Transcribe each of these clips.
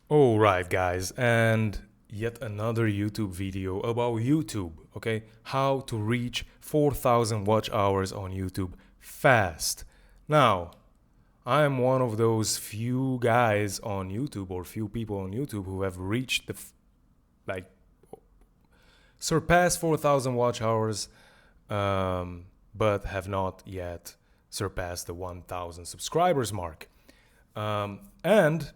Alright guys, and yet another YouTube video about YouTube, okay? How to reach 4,000 watch hours on YouTube fast. Now, I am one of those few guys on YouTube or few people on YouTube who have reached like surpassed 4,000 watch hours, but have not yet surpassed the 1,000 subscribers mark. And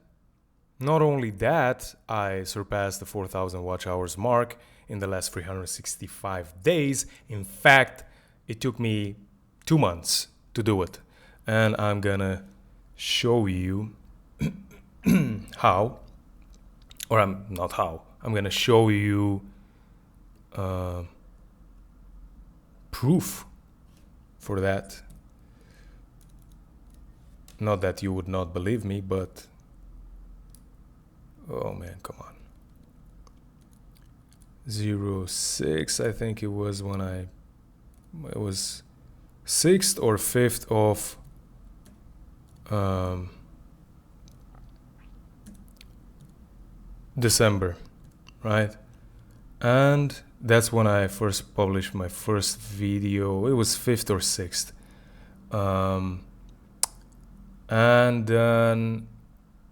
not only that, I surpassed the 4,000 watch hours mark in the last 365 days. In fact, it took me 2 months to do it. And I'm gonna show you how, or I'm not how, I'm gonna show you proof for that. Not that you would not believe me, but oh man, come on. 06, I think it was when it was 6th or 5th of December, right? And that's when I first published my first video. It was 5th or 6th. And then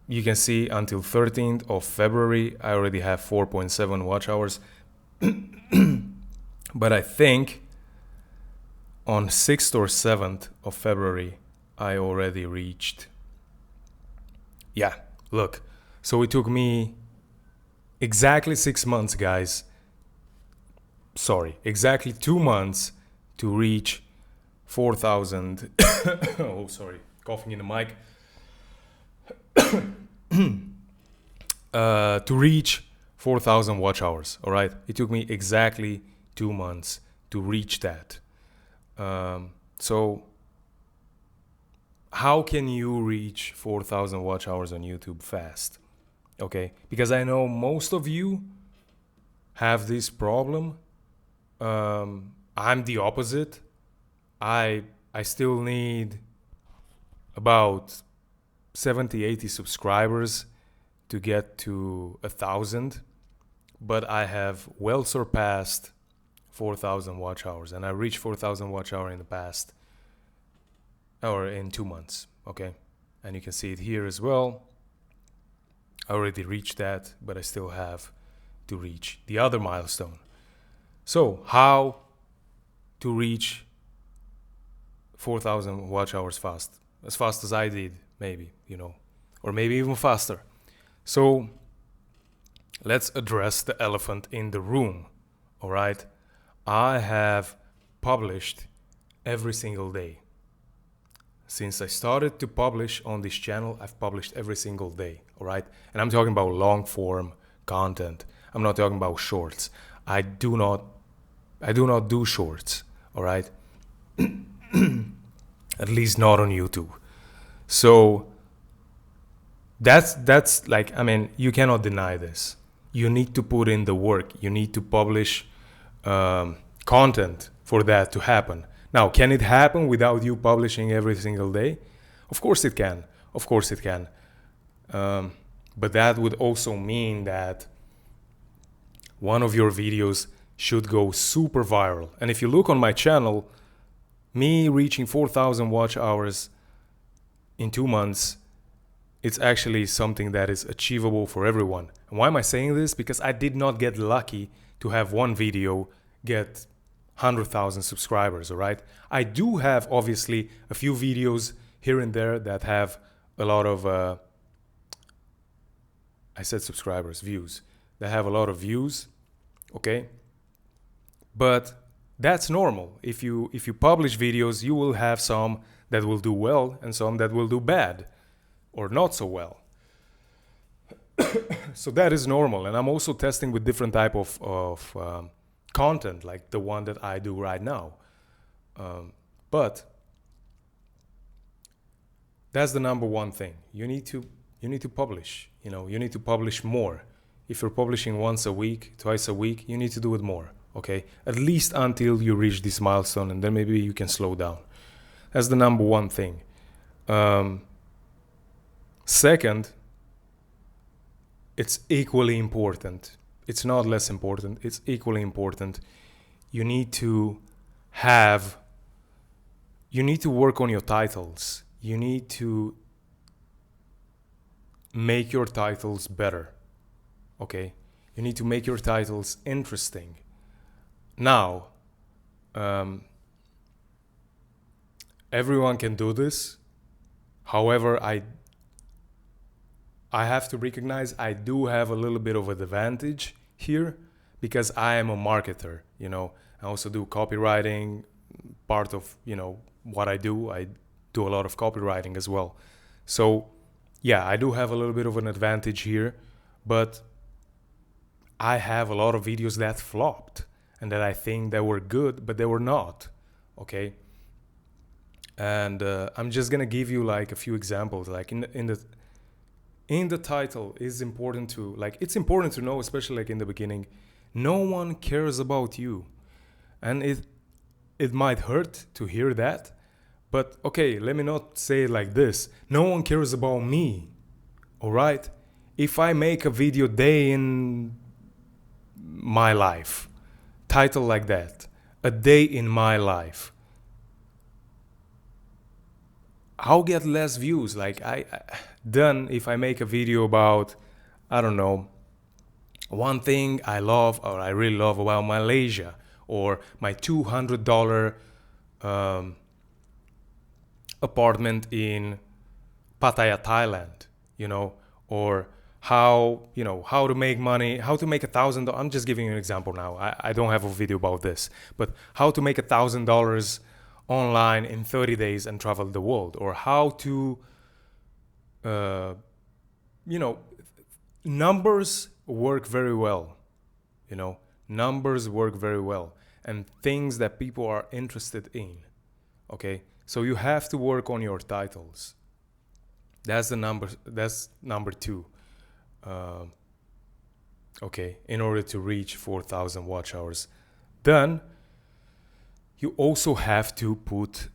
you can see until 13th of February, I already have 4.7 watch hours. But I think on 6th or 7th of February, I already reached. Yeah, look. So it took me exactly 6 months, guys. Sorry, exactly 2 months to reach 4,000. Oh, sorry, coughing in the mic. To reach 4,000 watch hours, all right? It took me exactly 2 months to reach that. So how can you reach 4,000 watch hours on YouTube fast? Okay, because I know most of you have this problem. I'm the opposite. I still need about 70-80 subscribers to get to 1,000, but I have well surpassed 4,000 watch hours, and I reached 4,000 watch hour in the past, or in 2 months. Okay, and you can see it here as well. I already reached that, but I still have to reach the other milestone. So how to reach 4,000 watch hours fast? As fast as I did, maybe, or maybe even faster. So let's address the elephant in the room, all right? I have published every single day. Since I started to publish on this channel, I've published every single day, all right? And I'm talking about long form content. I'm not talking about shorts. I do not do shorts, all right? At least not on YouTube. So that's like, I mean, you cannot deny this. You need to put in the work. You need to publish content for that to happen. Now, can it happen without you publishing every single day? Of course it can. Of course it can. But that would also mean that one of your videos should go super viral. And if you look on my channel, me reaching 4,000 watch hours in 2 months, it's actually something that is achievable for everyone. And why am I saying this? Because I did not get lucky to have one video get 100,000 subscribers, all right? I do have, obviously, a few videos here and there that have a lot of, I said subscribers, views. They have a lot of views, okay? But that's normal. If you publish videos, you will have some that will do well and some that will do bad or not so well. So that is normal. And I'm also testing with different type of content, like the one that I do right now. But that's the number one thing. You need to publish. You need to publish more. If you're publishing once a week, twice a week, you need to do it more. Okay, at least until you reach this milestone, and then maybe you can slow down. That's the number one thing. Second, it's equally important. It's not less important, it's equally important. You need to work on your titles. You need to make your titles better. Okay? You need to make your titles interesting. Now, everyone can do this. However, I have to recognize I do have a little bit of an advantage here because I am a marketer. I also do copywriting. Part of what I do a lot of copywriting as well. So yeah, I do have a little bit of an advantage here, but I have a lot of videos that flopped and that I think that were good, but they were not. Okay. And I'm just gonna give you like a few examples. Like in the title is important to it's important to know, especially like in the beginning, no one cares about you, and it might hurt to hear that, but okay, let me not say it like this. No one cares about me. All right, if I make a video day in my life, title like that, a day in my life, I'll get less views. Like then if I make a video about, I don't know, one thing I love or I really love about Malaysia, or my $200 apartment in Pattaya, Thailand, or how to make money, how to make $1,000. I'm just giving you an example now. I don't have a video about this, but how to make $1,000 online in 30 days and travel the world, or how to numbers work very well. Numbers work very well, and things that people are interested in. Okay, so you have to work on your titles. That's number two. Okay, in order to reach 4,000 watch hours. Then you also have to put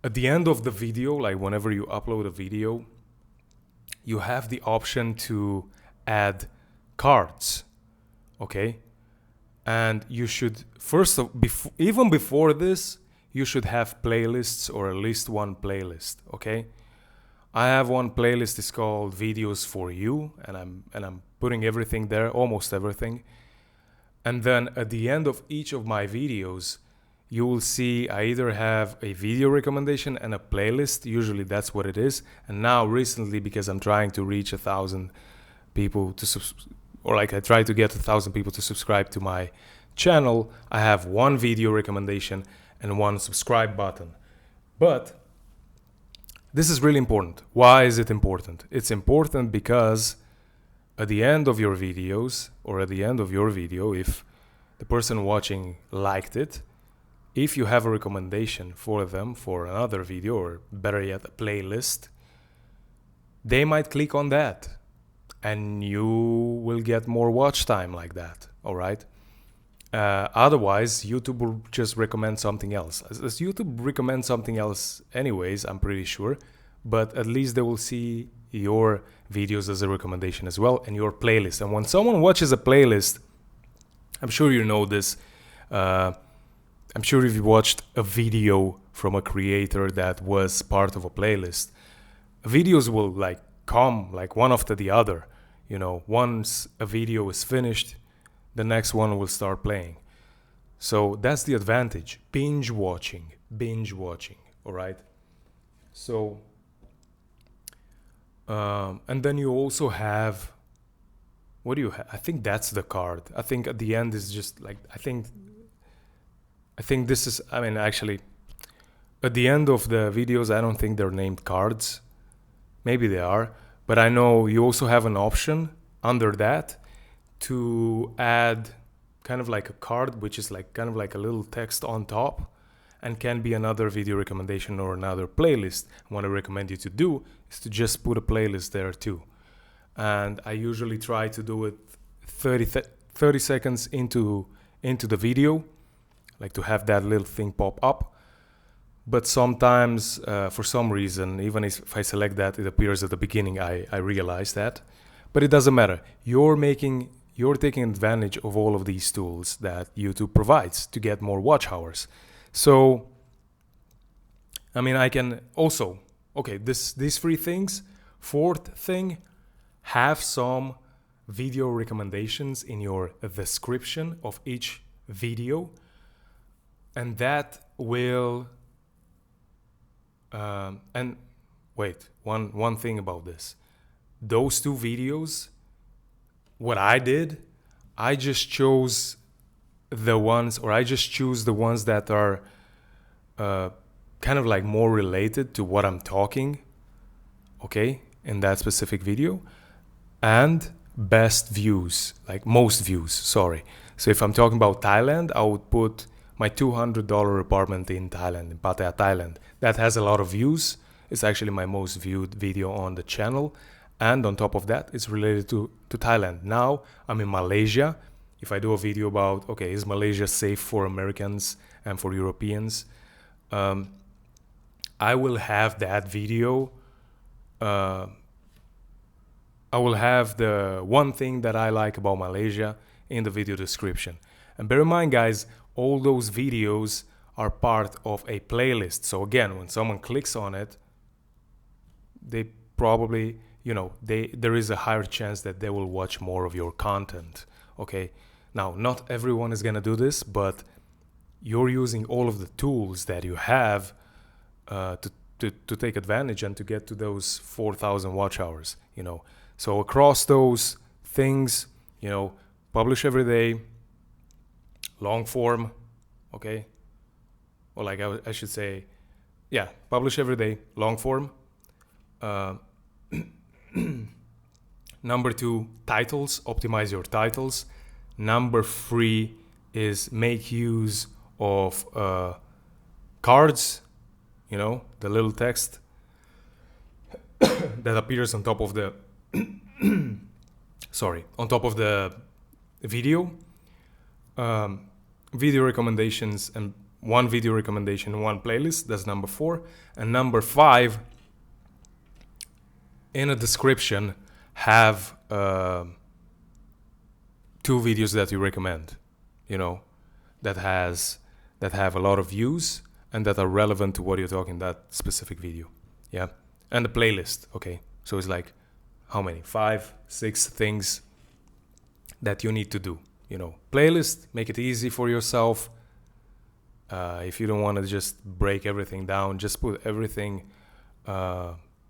at the end of the video, like whenever you upload a video, you have the option to add cards. Okay, and you should even before this, you should have playlists, or at least one playlist. Okay, I have one playlist. It's called Videos for You, and I'm putting everything there, almost everything. And then at the end of each of my videos, you will see I either have a video recommendation and a playlist. Usually that's what it is. And now recently, because I'm trying to reach 1,000 people I try to get 1,000 people to subscribe to my channel, I have one video recommendation and one subscribe button. But this is really important. Why is it important? It's important because at the end of your videos, or at the end of your video, if the person watching liked it, if you have a recommendation for them for another video, or better yet, a playlist, they might click on that and you will get more watch time like that. All right. Otherwise, YouTube will just recommend something else. As YouTube recommends something else anyways, I'm pretty sure, but at least they will see your videos as a recommendation as well, and your playlist. And when someone watches a playlist, I'm sure you know this, I'm sure if you watched a video from a creator that was part of a playlist, videos will come one after the other. Once a video is finished, the next one will start playing. So that's the advantage. Binge watching. All right. So and then you also have, what do you have? I think that's the card. I think at the end is just I think this is, actually, at the end of the videos, I don't think they're named cards. Maybe they are, but I know you also have an option under that to add kind of like a card, which is kind of like a little text on top, and can be another video recommendation or another playlist. What I recommend you to do is to just put a playlist there too. And I usually try to do it 30 seconds into the video, to have that little thing pop up. but sometimes for some reason, even if I select that, it appears at the beginning. I realize that, but it doesn't matter. You're taking advantage of all of these tools that YouTube provides to get more watch hours. So I mean, I can also, okay, these three things. Fourth thing, have some video recommendations in your description of each video, and that will and wait, one thing about this. Those two videos, what I did, I just chose the ones, or I just choose the ones that are kind of like more related to what I'm talking, okay, in that specific video, and best views, like most views, sorry. So if I'm talking about Thailand, I would put my $200 apartment in Thailand, in Pattaya, Thailand. That has a lot of views. It's actually my most viewed video on the channel. And on top of that, it's related to Thailand. Now I'm in Malaysia. If I do a video about, okay, is Malaysia safe for Americans and for Europeans? I will have that video. I will have the one thing that I like about Malaysia in the video description. And bear in mind, guys, all those videos are part of a playlist. So again, when someone clicks on it, they probably, there is a higher chance that they will watch more of your content. Okay. Now, not everyone is gonna do this, but you're using all of the tools that you have to take advantage and to get to those 4,000 watch hours. So across those things, publish every day, long form, okay? Or like I should say, yeah, publish every day, long form. Number 2, titles, optimize your titles. Number 3 is make use of cards, the little text that appears on top of the on top of the video. Video recommendations, and one video recommendation, one playlist. That's number 4. And number 5, in a description, have 2 videos that you recommend, that have a lot of views and that are relevant to what you're talking in that specific video. Yeah. And the playlist, okay. So it's like, how many? 5, 6 things that you need to do. Playlist, make it easy for yourself. If you don't want to just break everything down, just put everything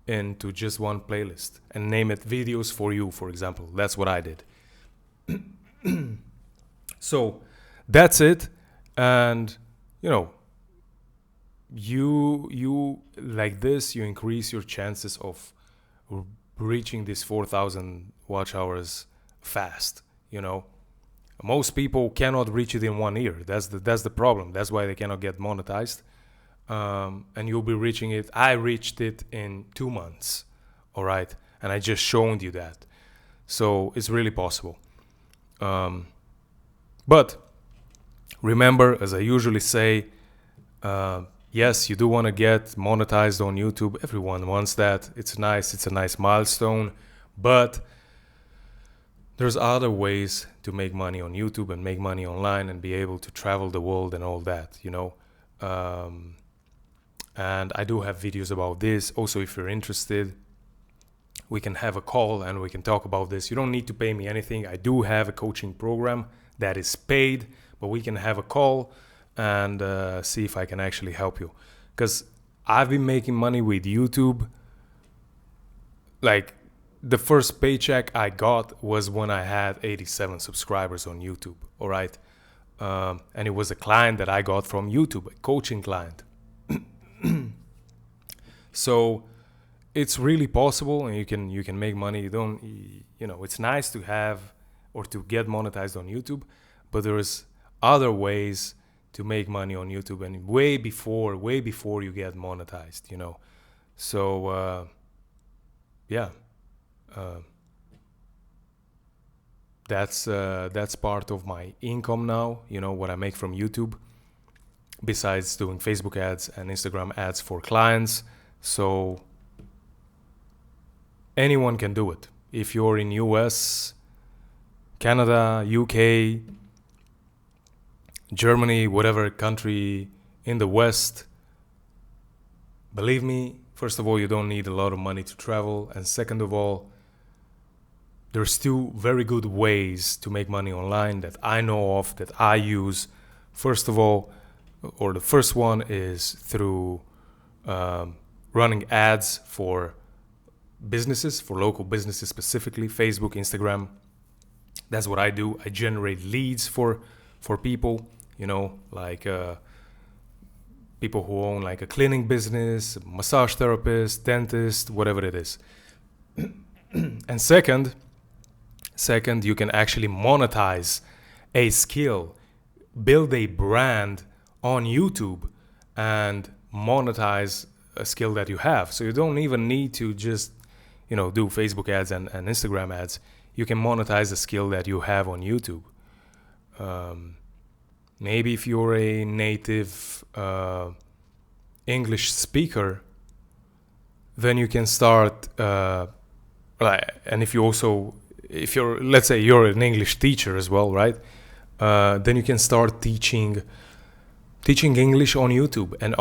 into just one playlist and name it videos for you, for example. That's what I did. So that's it. And, you like this, you increase your chances of reaching these 4,000 watch hours fast. Most people cannot reach it in 1 year. That's the problem. That's why they cannot get monetized. And you'll be reaching it. I reached it in 2 months. All right. And I just showed you that. So it's really possible. But remember, as I usually say, yes, you do want to get monetized on YouTube. Everyone wants that. It's nice. It's a nice milestone. But there's other ways to make money on YouTube and make money online and be able to travel the world and all that, and I do have videos about this. Also, if you're interested, we can have a call and we can talk about this. You don't need to pay me anything. I do have a coaching program that is paid, but we can have a call and see if I can actually help you. Because I've been making money with YouTube. Like, the first paycheck I got was when I had 87 subscribers on YouTube, all right? And it was a client that I got from YouTube, a coaching client. So it's really possible, and you can make money. It's nice to have or to get monetized on YouTube, but there's other ways to make money on YouTube, and way before you get monetized, So yeah. That's part of my income now, what I make from YouTube. besides doing Facebook ads and Instagram ads for clients. So anyone can do it. If you're in US, Canada, UK, Germany, whatever country in the West, believe me, first of all, you don't need a lot of money to travel. And second of all, there's two very good ways to make money online that I know of, that I use. First of all, or the first one is through running ads for businesses, for local businesses specifically, Facebook, Instagram. That's what I do. I generate leads for people, you know, like people who own like a cleaning business, massage therapist, dentist, whatever it is. And second, you can actually monetize a skill, build a brand on YouTube and monetize a skill that you have. So you don't even need to just, you know, do Facebook ads and Instagram ads. You can monetize a skill that you have on YouTube. Maybe if you're a native English speaker, then you can start, and if you're, let's say you're an English teacher as well, right? Then you can start teaching English on YouTube, and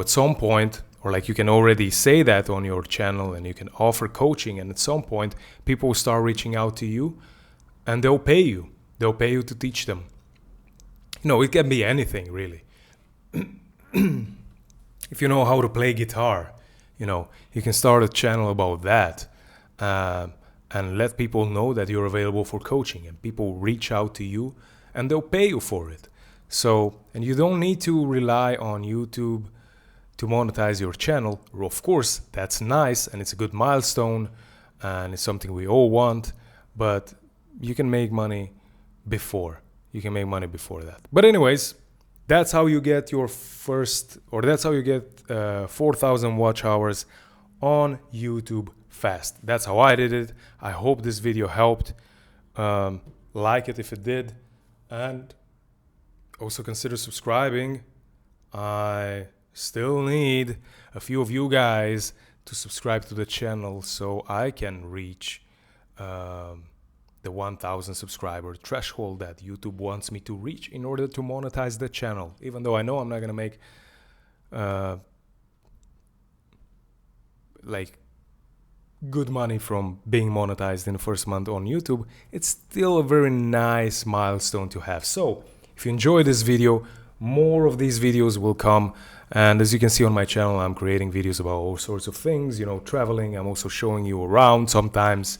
at some point, or like you can already say that on your channel, and you can offer coaching, and at some point people will start reaching out to you and they'll pay you to teach them. It can be anything really. If you know how to play guitar, you can start a channel about that, and let people know that you're available for coaching, and people reach out to you and they'll pay you for it. So, and you don't need to rely on YouTube to monetize your channel. Of course, that's nice and it's a good milestone and it's something we all want, but you can make money before. That. But anyways, that's how you get your that's how you get 4,000 watch hours on YouTube fast. That's how I did it. I hope this video helped. Like it if it did, and also consider subscribing. I still need a few of you guys to subscribe to the channel so I can reach the 1,000 subscriber threshold that YouTube wants me to reach in order to monetize the channel. Even though I know I'm not gonna make good money from being monetized in the first month on YouTube, it's still a very nice milestone to have. So if you enjoy this video, more of these videos will come. And as you can see on my channel, I'm creating videos about all sorts of things, traveling. I'm also showing you around sometimes,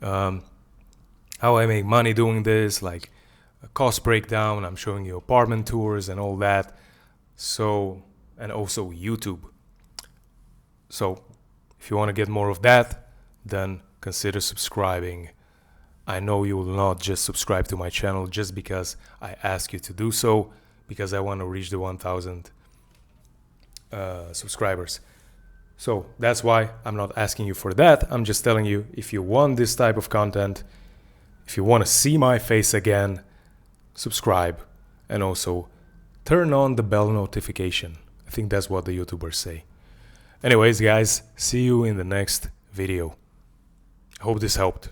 how I make money doing this, like a cost breakdown. I'm showing you apartment tours and all that. So, and also YouTube. So if you want to get more of that, then consider subscribing. I know you will not just subscribe to my channel just because I ask you to do so, because I want to reach the 1,000 subscribers. So that's why I'm not asking you for that. I'm just telling you, if you want this type of content, if you want to see my face again, subscribe, and also turn on the bell notification. I think that's what the YouTubers say. Anyways, guys, see you in the next video. I hope this helped.